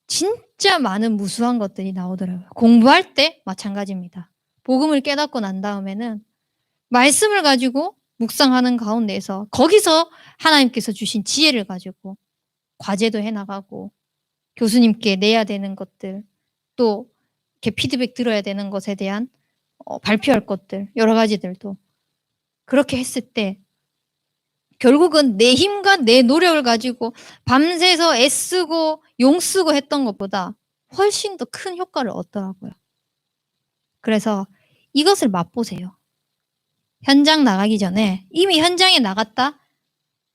진짜 많은 무수한 것들이 나오더라고요. 공부할 때 마찬가지입니다. 복음을 깨닫고 난 다음에는 말씀을 가지고 묵상하는 가운데에서 거기서 하나님께서 주신 지혜를 가지고 과제도 해나가고 교수님께 내야 되는 것들, 또 이렇게 피드백 들어야 되는 것에 대한 발표할 것들, 여러 가지들도 그렇게 했을 때 결국은 내 힘과 내 노력을 가지고 밤새서 애쓰고 용쓰고 했던 것보다 훨씬 더 큰 효과를 얻더라고요. 그래서 이것을 맛보세요. 현장 나가기 전에 이미 현장에 나갔다?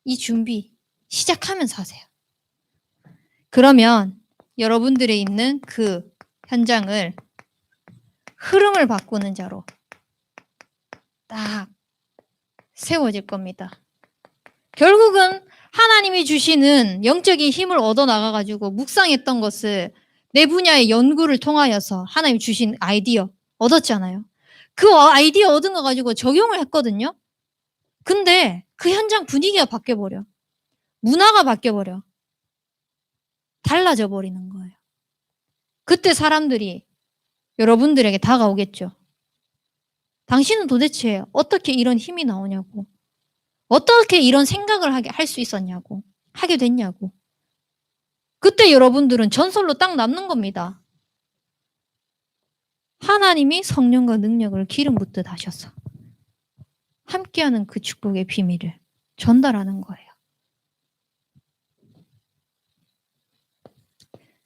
이 준비 시작하면서 하세요. 그러면 여러분들이 있는 그 현장을 흐름을 바꾸는 자로 딱 세워질 겁니다. 결국은 하나님이 주시는 영적인 힘을 얻어 나가가지고 묵상했던 것을 내 분야의 연구를 통하여서 하나님이 주신 아이디어 얻었잖아요. 그 아이디어 얻은 거 가지고 적용을 했거든요. 근데 그 현장 분위기가 바뀌어버려. 문화가 바뀌어버려. 달라져 버리는 거예요. 그때 사람들이 여러분들에게 다가오겠죠. 당신은 도대체 어떻게 이런 힘이 나오냐고. 어떻게 이런 생각을 할 수 있었냐고. 하게 됐냐고. 그때 여러분들은 전설로 딱 남는 겁니다. 하나님이 성령과 능력을 기름 붓듯 하셔서 함께하는 그 축복의 비밀을 전달하는 거예요.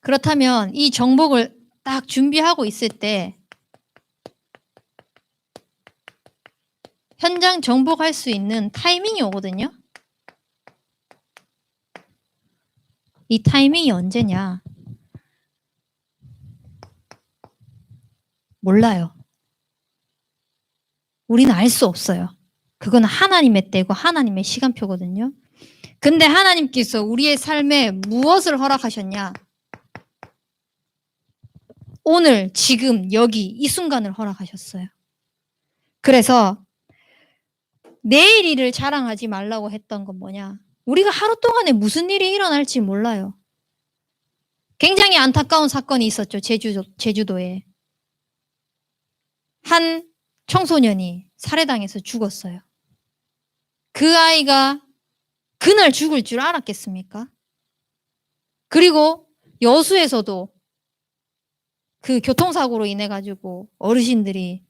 그렇다면 이 정복을 딱 준비하고 있을 때 현장 정복할 수 있는 타이밍이 오거든요. 이 타이밍이 언제냐? 몰라요. 우리는 알 수 없어요. 그건 하나님의 때고 하나님의 시간표거든요. 근데 하나님께서 우리의 삶에 무엇을 허락하셨냐? 오늘, 지금, 여기, 이 순간을 허락하셨어요. 그래서 내일 일을 자랑하지 말라고 했던 건 뭐냐? 우리가 하루 동안에 무슨 일이 일어날지 몰라요. 굉장히 안타까운 사건이 있었죠. 제주도에. 한 청소년이 살해당해서 죽었어요. 그 아이가 그날 죽을 줄 알았겠습니까? 그리고 여수에서도 그 교통사고로 인해 가지고 어르신들이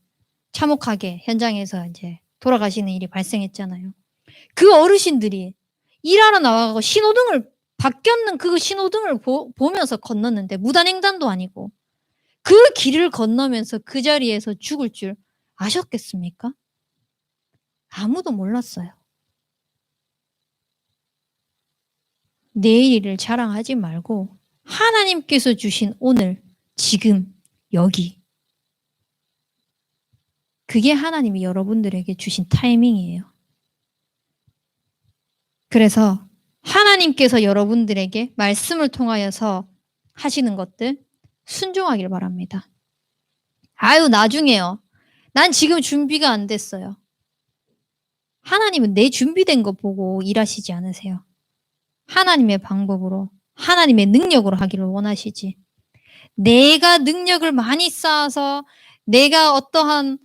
참혹하게 현장에서 이제 돌아가시는 일이 발생했잖아요. 그 어르신들이 일하러 나와서 신호등을 바뀌었는 그 신호등을 보면서 건넜는데 무단횡단도 아니고 그 길을 건너면서 그 자리에서 죽을 줄 아셨겠습니까? 아무도 몰랐어요. 내일을 자랑하지 말고 하나님께서 주신 오늘, 지금, 여기. 그게 하나님이 여러분들에게 주신 타이밍이에요. 그래서 하나님께서 여러분들에게 말씀을 통하여서 하시는 것들 순종하길 바랍니다. 아유, 나중에요. 난 지금 준비가 안 됐어요. 하나님은 내 준비된 거 보고 일하시지 않으세요. 하나님의 방법으로, 하나님의 능력으로 하기를 원하시지. 내가 능력을 많이 쌓아서 내가 어떠한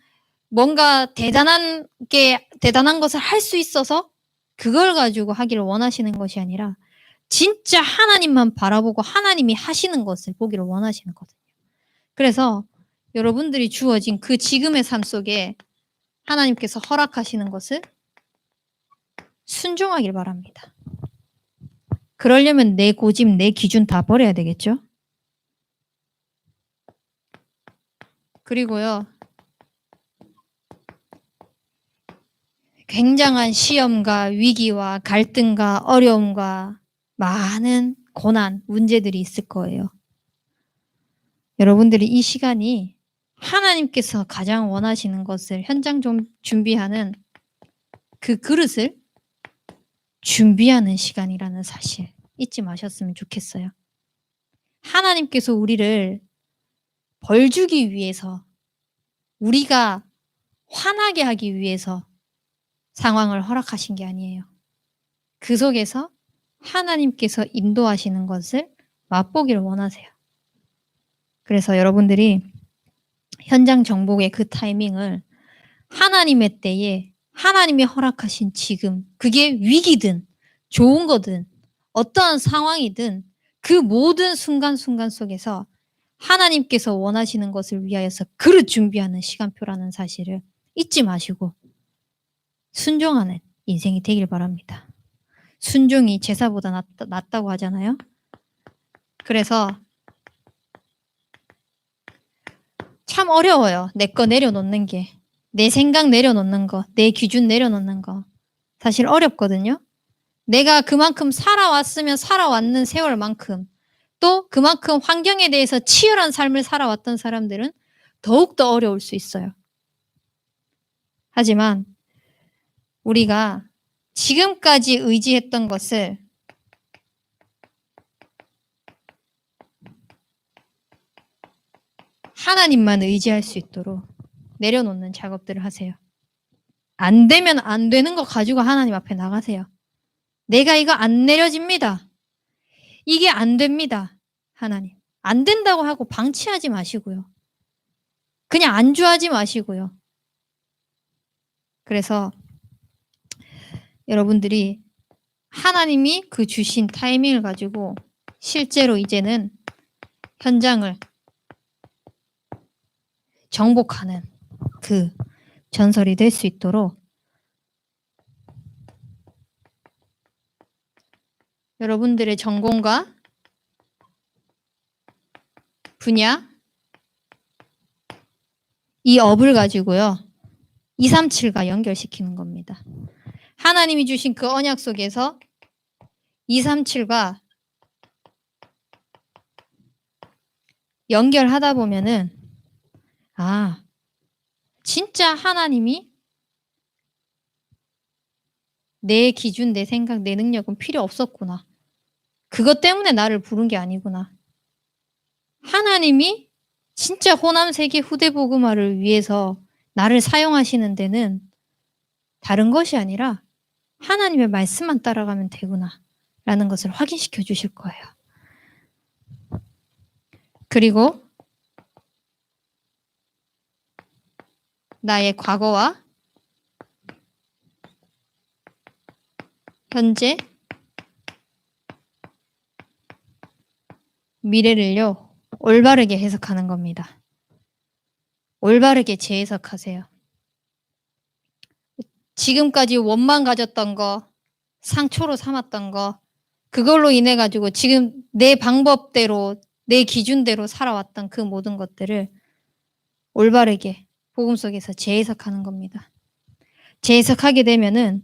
뭔가 대단한 것을 할 수 있어서 그걸 가지고 하기를 원하시는 것이 아니라 진짜 하나님만 바라보고 하나님이 하시는 것을 보기를 원하시는 거거든요. 그래서 여러분들이 주어진 그 지금의 삶 속에 하나님께서 허락하시는 것을 순종하길 바랍니다. 그러려면 내 고집, 내 기준 다 버려야 되겠죠? 그리고요, 굉장한 시험과 위기와 갈등과 어려움과 많은 고난, 문제들이 있을 거예요. 여러분들이 이 시간이 하나님께서 가장 원하시는 것을 현장 좀 준비하는 그 그릇을 준비하는 시간이라는 사실 잊지 마셨으면 좋겠어요. 하나님께서 우리를 벌 주기 위해서, 우리가 화나게 하기 위해서 상황을 허락하신 게 아니에요. 그 속에서 하나님께서 인도하시는 것을 맛보기를 원하세요. 그래서 여러분들이 현장 정복의 그 타이밍을 하나님의 때에 하나님이 허락하신 지금, 그게 위기든 좋은 거든 어떠한 상황이든 그 모든 순간순간 속에서 하나님께서 원하시는 것을 위하여서 그릇 준비하는 시간표라는 사실을 잊지 마시고 순종하는 인생이 되길 바랍니다. 순종이 제사보다 낫다고 하잖아요. 그래서 참 어려워요. 내 거 내려놓는 게. 내 생각 내려놓는 거, 내 기준 내려놓는 거. 사실 어렵거든요. 내가 그만큼 살아왔으면 살아왔는 세월만큼 또 그만큼 환경에 대해서 치열한 삶을 살아왔던 사람들은 더욱더 어려울 수 있어요. 하지만 우리가 지금까지 의지했던 것을 하나님만 의지할 수 있도록 내려놓는 작업들을 하세요. 안 되면 안 되는 거 가지고 하나님 앞에 나가세요. 내가 이거 안 내려집니다. 이게 안 됩니다. 하나님. 안 된다고 하고 방치하지 마시고요. 그냥 안주하지 마시고요. 그래서 여러분들이 하나님이 그 주신 타이밍을 가지고 실제로 이제는 현장을 정복하는 그 전설이 될 수 있도록 여러분들의 전공과 분야, 이 업을 가지고요. 237과 연결시키는 겁니다. 하나님이 주신 그 언약 속에서 237과 연결하다 보면은 진짜 하나님이 내 기준, 내 생각, 내 능력은 필요 없었구나. 그것 때문에 나를 부른 게 아니구나. 하나님이 진짜 호남 세계 후대 복음화를 위해서 나를 사용하시는 데는 다른 것이 아니라 하나님의 말씀만 따라가면 되구나 라는 것을 확인시켜 주실 거예요. 그리고 나의 과거와 현재, 미래를요, 올바르게 해석하는 겁니다. 올바르게 재해석하세요. 지금까지 원망 가졌던 거, 상처로 삼았던 거, 그걸로 인해 가지고 지금 내 방법대로, 내 기준대로 살아왔던 그 모든 것들을 올바르게 복음 속에서 재해석하는 겁니다. 재해석하게 되면은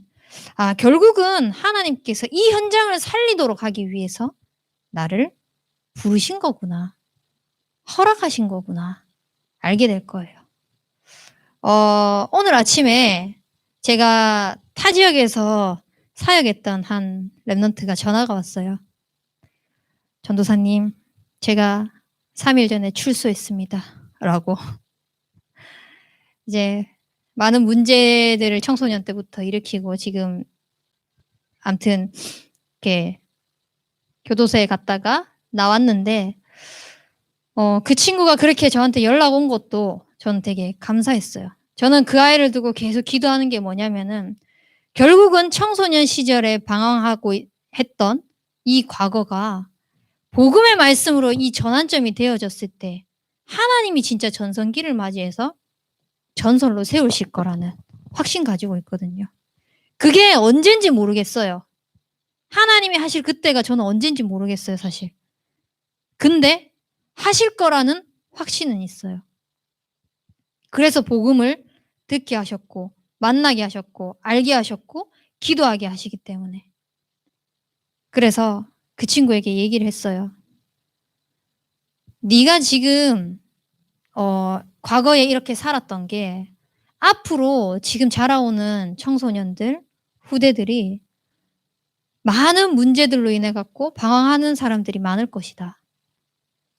결국은 하나님께서 이 현장을 살리도록 하기 위해서 나를 부르신 거구나. 허락하신 거구나. 알게 될 거예요. 오늘 아침에 제가 타 지역에서 사역했던 한 랩런트가 전화가 왔어요. 전도사님, 제가 3일 전에 출소했습니다. 라고. 이제 많은 문제들을 청소년 때부터 일으키고 지금 아무튼 이렇게 교도소에 갔다가 나왔는데 그 친구가 그렇게 저한테 연락 온 것도 저는 되게 감사했어요. 저는 그 아이를 두고 계속 기도하는 게 뭐냐면은 결국은 청소년 시절에 방황하고 했던 이 과거가 복음의 말씀으로 이 전환점이 되어졌을 때 하나님이 진짜 전성기를 맞이해서 전설로 세우실 거라는 확신 가지고 있거든요. 그게 언젠지 모르겠어요. 하나님이 하실 그때가 저는 언젠지 모르겠어요, 사실. 근데 하실 거라는 확신은 있어요. 그래서 복음을 듣게 하셨고, 만나게 하셨고, 알게 하셨고, 기도하게 하시기 때문에. 그래서 그 친구에게 얘기를 했어요. 네가 지금 과거에 이렇게 살았던 게 앞으로 지금 자라오는 청소년들, 후대들이 많은 문제들로 인해 갖고 방황하는 사람들이 많을 것이다.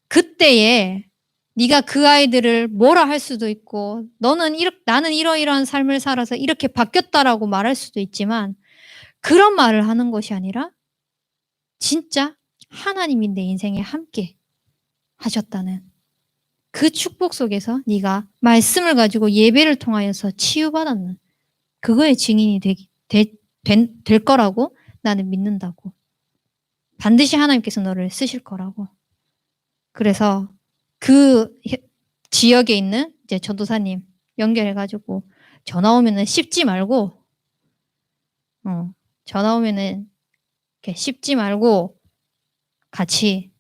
그때에 네가 그 아이들을 뭐라 할 수도 있고 나는 이러이러한 삶을 살아서 이렇게 바뀌었다라고 말할 수도 있지만 그런 말을 하는 것이 아니라 진짜 하나님이 내 인생에 함께 하셨다는 그 축복 속에서 네가 말씀을 가지고 예배를 통하여서 치유받았는 그거의 증인이 될 거라고 나는 믿는다고. 반드시 하나님께서 너를 쓰실 거라고. 그래서 그 지역에 있는 이제 전도사님 연결해가지고 전화 오면은 씹지 말고, 전화 오면은 이렇게 씹지 말고 같이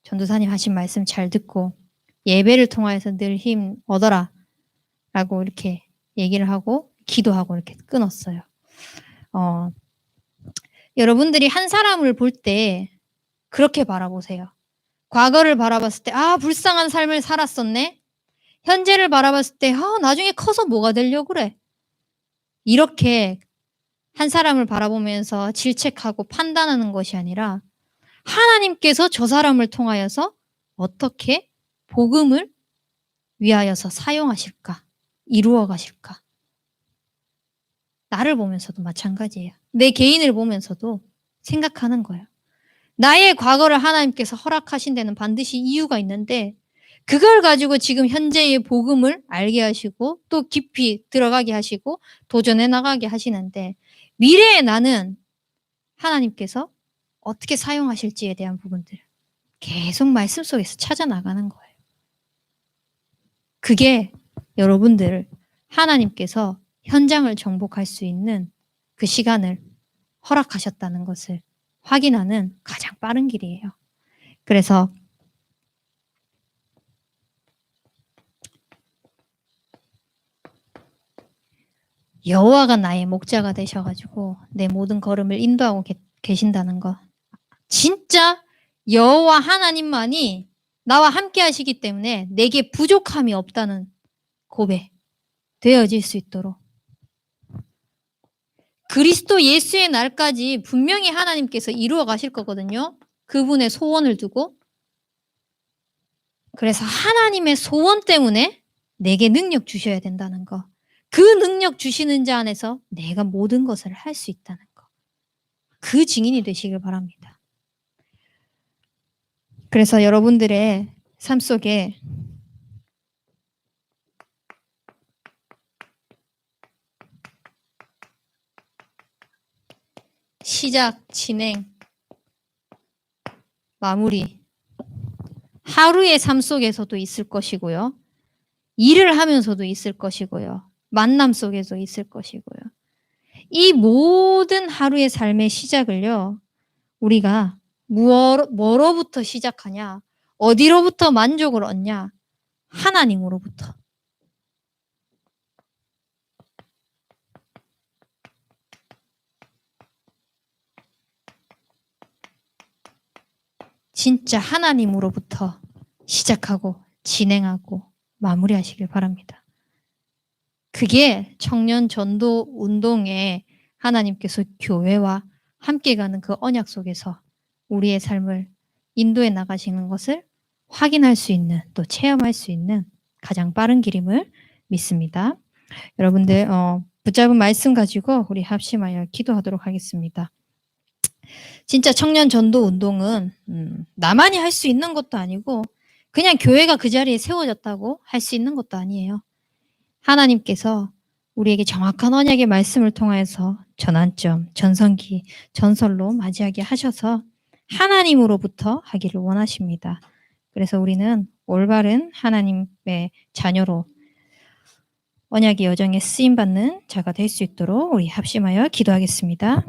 전도사님 하신 말씀 잘 듣고 예배를 통하여서 늘 힘 얻어라 라고 이렇게 얘기를 하고 기도하고 이렇게 끊었어요. 여러분들이 한 사람을 볼 때 그렇게 바라보세요. 과거를 바라봤을 때 불쌍한 삶을 살았었네. 현재를 바라봤을 때 나중에 커서 뭐가 되려고 그래. 이렇게 한 사람을 바라보면서 질책하고 판단하는 것이 아니라 하나님께서 저 사람을 통하여서 어떻게 복음을 위하여서 사용하실까, 이루어 가실까. 나를 보면서도 마찬가지예요. 내 개인을 보면서도 생각하는 거예요. 나의 과거를 하나님께서 허락하신 데는 반드시 이유가 있는데 그걸 가지고 지금 현재의 복음을 알게 하시고 또 깊이 들어가게 하시고 도전해 나가게 하시는데 미래의 나는 하나님께서 어떻게 사용하실지에 대한 부분들 계속 말씀 속에서 찾아 나가는 거예요. 그게 여러분들 하나님께서 현장을 정복할 수 있는 그 시간을 허락하셨다는 것을 확인하는 가장 빠른 길이에요. 그래서 여호와가 나의 목자가 되셔가지고 내 모든 걸음을 인도하고 계신다는 거. 진짜 여호와 하나님만이 나와 함께 하시기 때문에 내게 부족함이 없다는 고백 되어질 수 있도록 그리스도 예수의 날까지 분명히 하나님께서 이루어 가실 거거든요. 그분의 소원을 두고. 그래서 하나님의 소원 때문에 내게 능력 주셔야 된다는 거. 그 능력 주시는 자 안에서 내가 모든 것을 할 수 있다는 거. 그 증인이 되시길 바랍니다. 그래서 여러분들의 삶 속에 시작, 진행, 마무리. 하루의 삶 속에서도 있을 것이고요. 일을 하면서도 있을 것이고요. 만남 속에서 있을 것이고요. 이 모든 하루의 삶의 시작을요. 우리가 뭐로부터 시작하냐? 어디로부터 만족을 얻냐? 하나님으로부터. 진짜 하나님으로부터 시작하고 진행하고 마무리하시길 바랍니다. 그게 청년 전도 운동에 하나님께서 교회와 함께 가는 그 언약 속에서 우리의 삶을 인도해 나가시는 것을 확인할 수 있는, 또 체험할 수 있는 가장 빠른 길임을 믿습니다. 여러분들 붙잡은 말씀 가지고 우리 합심하여 기도하도록 하겠습니다. 진짜 청년 전도 운동은 나만이 할 수 있는 것도 아니고 그냥 교회가 그 자리에 세워졌다고 할 수 있는 것도 아니에요. 하나님께서 우리에게 정확한 언약의 말씀을 통하여서 전환점, 전성기, 전설로 맞이하게 하셔서 하나님으로부터 하기를 원하십니다. 그래서 우리는 올바른 하나님의 자녀로 언약의 여정에 쓰임받는 자가 될 수 있도록 우리 합심하여 기도하겠습니다.